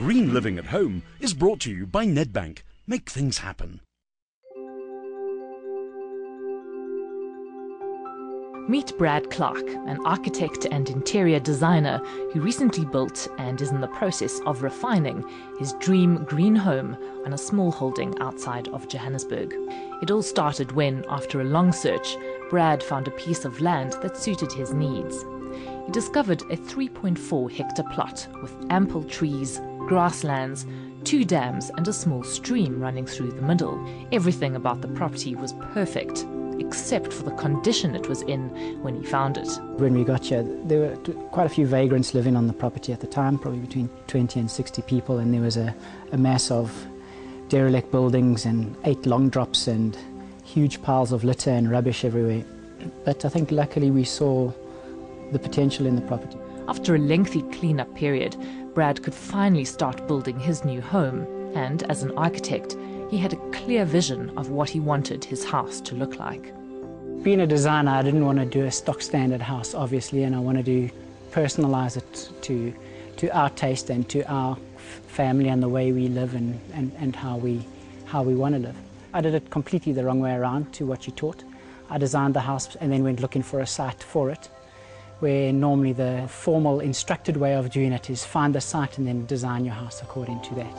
Green Living at Home is brought to you by Nedbank. Make things happen. Meet Brad Clark, an architect and interior designer who recently built and is in the process of refining his dream green home on a small holding outside of Johannesburg. It all started when, after a long search, Brad found a piece of land that suited his needs. He discovered a 3.4 hectare plot with ample trees, grasslands, 2 dams and a small stream running through the middle. Everything about the property was perfect, except for the condition it was in when he found it. When we got here, there were quite a few vagrants living on the property at the time, probably between 20 and 60 people, and there was a mass of derelict buildings and 8 long drops and huge piles of litter and rubbish everywhere. But I think luckily we saw the potential in the property. After a lengthy clean-up period, Brad could finally start building his new home, and as an architect, he had a clear vision of what he wanted his house to look like. Being a designer, I didn't want to do a stock standard house, obviously, and I wanted to personalize it to our taste and to our family and the way we live and how we want to live. I did it completely the wrong way around to what you taught. I designed the house and then went looking for a site for it, where normally the formal instructed way of doing it is find the site and then design your house according to that.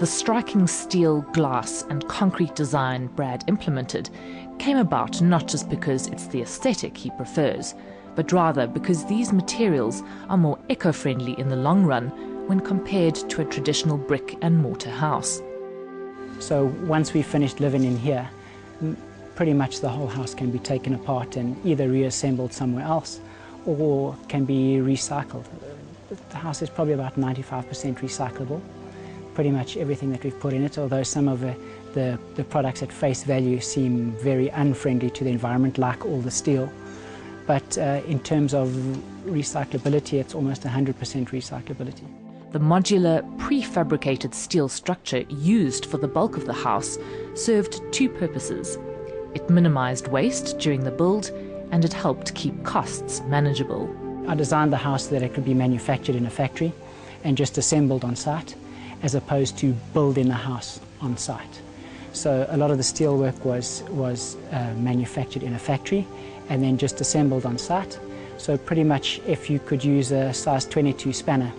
The striking steel, glass and concrete design Brad implemented came about not just because it's the aesthetic he prefers, but rather because these materials are more eco-friendly in the long run when compared to a traditional brick and mortar house. So once we finished living in here, pretty much the whole house can be taken apart and either reassembled somewhere else or can be recycled. The house is probably about 95% recyclable. Pretty much everything that we've put in it, although some of the products at face value seem very unfriendly to the environment, like all the steel. But in terms of recyclability, it's almost 100% recyclability. The modular, prefabricated steel structure used for the bulk of the house served 2 purposes. It minimized waste during the build, and it helped keep costs manageable. I designed the house so that it could be manufactured in a factory and just assembled on site, as opposed to building the house on site. So a lot of the steel work was manufactured in a factory and then just assembled on site. So pretty much if you could use a size 22 spanner,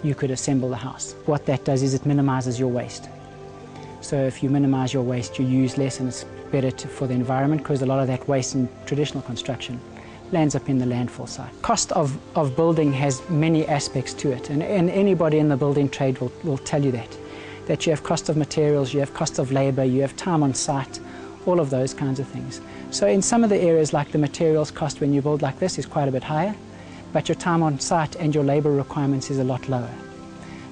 you could assemble the house. What that does is it minimizes your waste. So if you minimize your waste, you use less, and it's better for the environment, because a lot of that waste in traditional construction lands up in the landfill site. Cost of building has many aspects to it, and anybody in the building trade will tell you that you have cost of materials, you have cost of labor, you have time on site, all of those kinds of things. So in some of the areas, like the materials cost when you build like this is quite a bit higher, but your time on site and your labor requirements is a lot lower.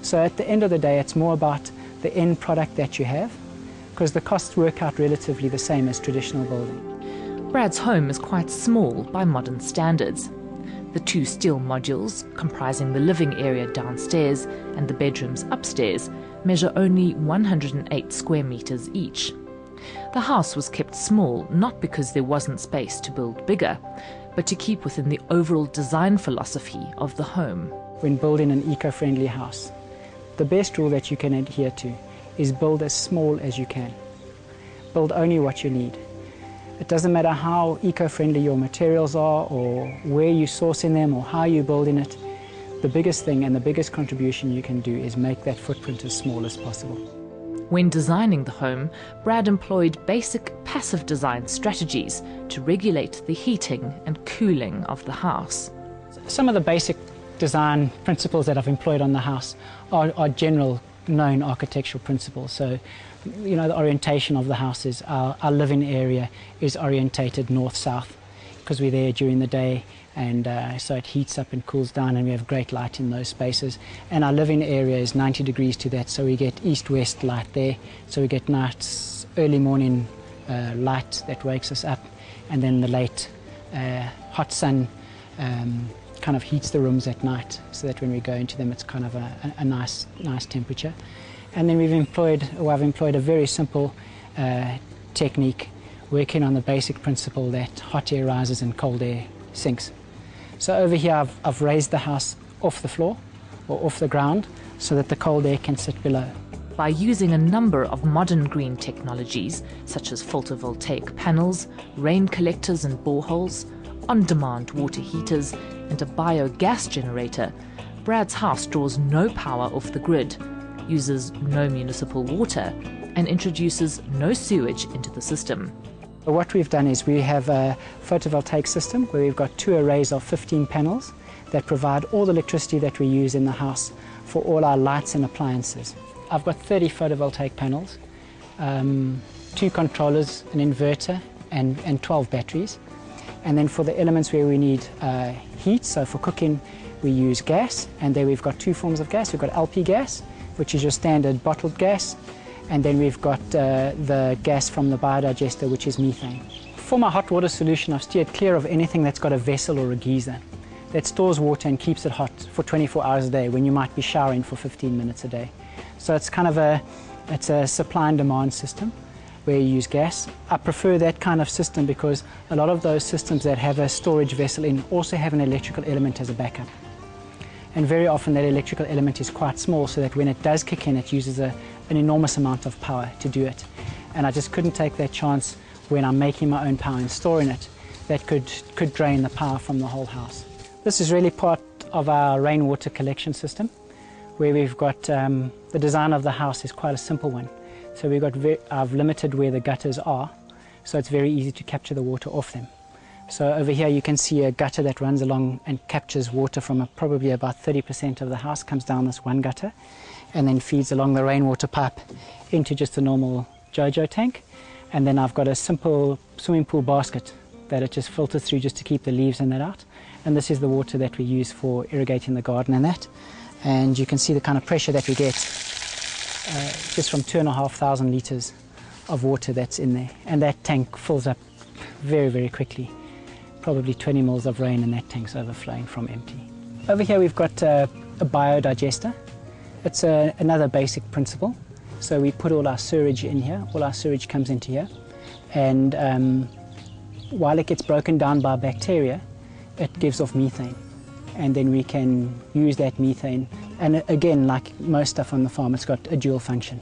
So at the end of the day, it's more about the end product that you have, because the costs work out relatively the same as traditional building. Brad's home is quite small by modern standards. The 2 steel modules, comprising the living area downstairs and the bedrooms upstairs, measure only 108 square meters each. The house was kept small not because there wasn't space to build bigger, but to keep within the overall design philosophy of the home. When building an eco-friendly house, the best rule that you can adhere to is build as small as you can. Build only what you need. It doesn't matter how eco-friendly your materials are or where you sourcing them or how you're building it. The biggest thing and the biggest contribution you can do is make that footprint as small as possible. When designing the home, Brad employed basic passive design strategies to regulate the heating and cooling of the house. Some of the basic design principles that I've employed on the house are general known architectural principles. So, you know, the orientation of the house is our living area is orientated north-south, because we're there during the day, and so it heats up and cools down, and we have great light in those spaces. And our living area is 90 degrees to that, so we get east-west light there, so we get nice early morning light that wakes us up, and then the late hot sun kind of heats the rooms at night, so that when we go into them it's kind of a nice temperature. And then I've employed a very simple technique, working on the basic principle that hot air rises and cold air sinks. So over here I've raised the house off the floor or off the ground so that the cold air can sit below. By using a number of modern green technologies, such as photovoltaic panels, rain collectors and boreholes, on-demand water heaters, and a biogas generator, Brad's house draws no power off the grid, uses no municipal water, and introduces no sewage into the system. What we've done is we have a photovoltaic system where we've got 2 arrays of 15 panels that provide all the electricity that we use in the house for all our lights and appliances. I've got 30 photovoltaic panels, 2 controllers, an inverter, and 12 batteries. And then for the elements where we need heat, so for cooking we use gas, and there we've got 2 forms of gas. We've got LP gas, which is your standard bottled gas, and then we've got the gas from the biodigester, which is methane. For my hot water solution, I've steered clear of anything that's got a vessel or a geyser that stores water and keeps it hot for 24 hours a day when you might be showering for 15 minutes a day. So it's kind of it's a supply and demand system where you use gas. I prefer that kind of system because a lot of those systems that have a storage vessel in also have an electrical element as a backup. And very often that electrical element is quite small, so that when it does kick in, it uses an enormous amount of power to do it. And I just couldn't take that chance when I'm making my own power and storing it. That could drain the power from the whole house. This is really part of our rainwater collection system, where we've got the design of the house is quite a simple one. So I've limited where the gutters are, so it's very easy to capture the water off them. So over here you can see a gutter that runs along and captures water from probably about 30% of the house, comes down this one gutter, and then feeds along the rainwater pipe into just a normal JoJo tank. And then I've got a simple swimming pool basket that it just filters through just to keep the leaves and that out. And this is the water that we use for irrigating the garden and that. And you can see the kind of pressure that we get just from 2,500 litres of water that's in there. And that tank fills up very, very quickly. Probably 20 mils of rain and that tank's overflowing from empty. Over here we've got a biodigester. It's another basic principle. So we put all our sewage in here. All our sewage comes into here. And while it gets broken down by bacteria, it gives off methane. And then we can use that methane. And again, like most stuff on the farm, it's got a dual function.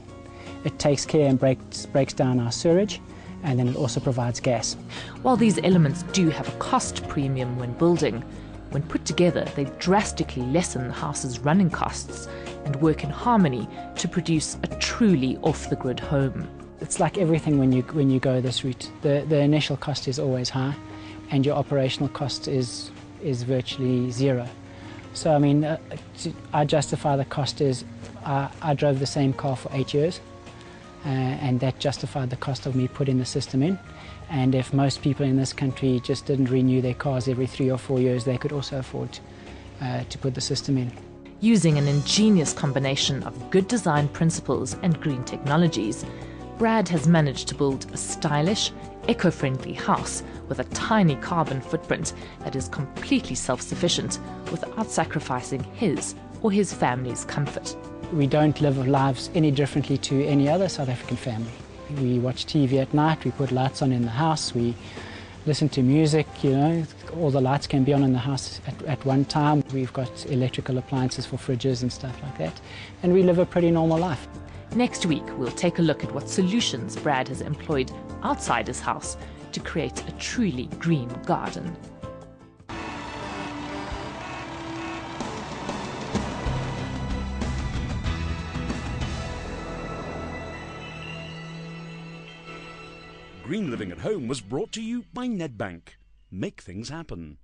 It takes care and breaks down our sewage, and then it also provides gas. While these elements do have a cost premium when building, when put together they drastically lessen the house's running costs and work in harmony to produce a truly off-the-grid home. It's like everything when you go this route. The initial cost is always high, and your operational cost is virtually zero. So I mean, I justify the cost is I drove the same car for 8 years, and that justified the cost of me putting the system in. And if most people in this country just didn't renew their cars every 3 or 4 years, they could also afford to put the system in. Using an ingenious combination of good design principles and green technologies, Brad has managed to build a stylish, eco-friendly house with a tiny carbon footprint that is completely self-sufficient without sacrificing his or his family's comfort. We don't live lives any differently to any other South African family. We watch TV at night, we put lights on in the house, we listen to music, all the lights can be on in the house at one time. We've got electrical appliances for fridges and stuff like that, and we live a pretty normal life. Next week, we'll take a look at what solutions Brad has employed outside his house to create a truly green garden. Green Living at Home was brought to you by Nedbank. Make things happen.